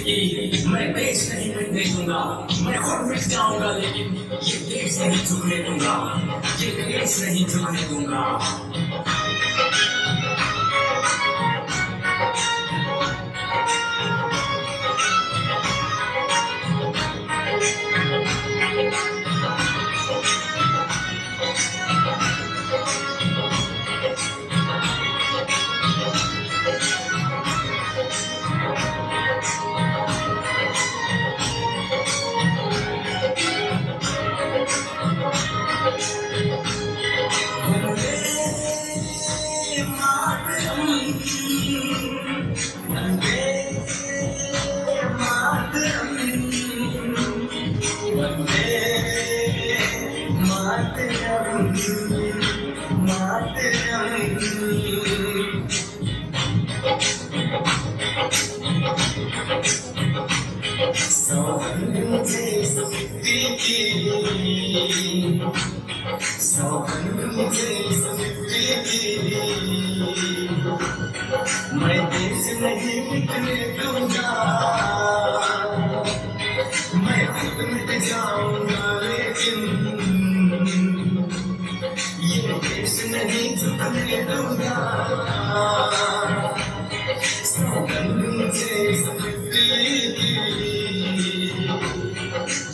कि मैं देश नहीं मिटने दूंगा, मैं खुद मिट जाऊंगा, लेकिन ये देश नहीं झुकने दूंगा, ये देश नहीं झुकने दूंगा। मैं देश नहीं मिटने दूंगा, मैं खुद मिट जाऊंगा, लेकिन ये देश नहीं झुकने दूंगा। सौगंध मुझे इस मिट्टी की,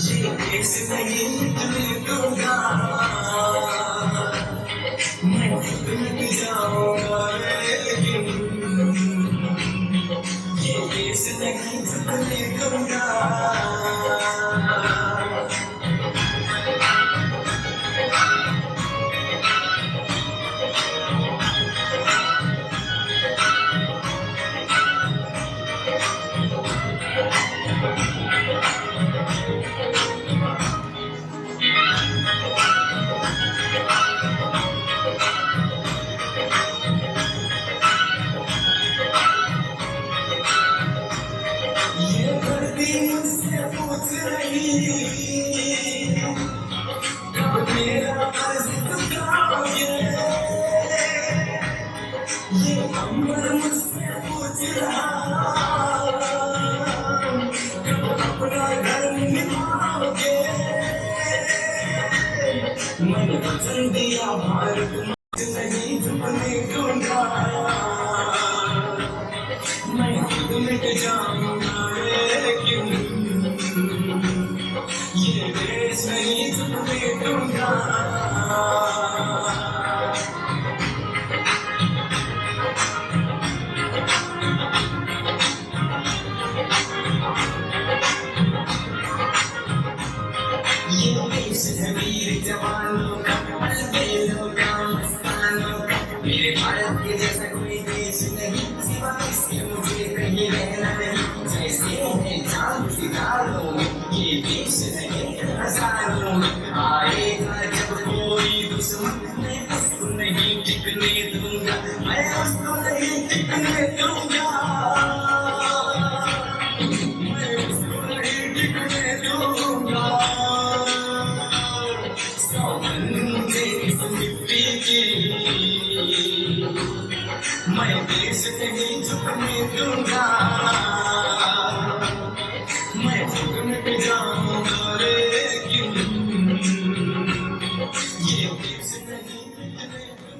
ये देश नहीं मिटने दूंगा, मैं खुद मिट जाऊंगा, लेकिन ये देश नहीं झुकने दूंगा। ये धरती मुझसे पूछ रही, कब मेरा कर्ज चुकाओगे। ये अंबर मुझसे पूछ रहा, कब अपना घर निभाओगे। मन वचन दिया भारत मुझे नहीं झुकने दूंगा, मैं खुद मिट जाऊंगा, लेकिन ये देश नहीं झुकने दूंगा। ये देश है वीर जवानों का, बलबेलों का, मस्तानों का। मेरे भारत के जैसा कोई देश नहीं, सिवा इसके मुझे कहीं रहना नहीं। जैसे है चांद सितारों में, ये देश है हजारों में। आएगा जब कोई दुश्मन, मैं उसको नहीं टिकने दूंगा, मैं उसको नहीं टिकने दूंगा, मैं उसको नहीं टिकने दूंगा। सौगंध मुझे इस मिट्टी की, मैं देश नहीं झुकने दूंगा, मैं खुद मिट जाऊंगा, लेकिन ये देश नहीं मिटने दूंगा।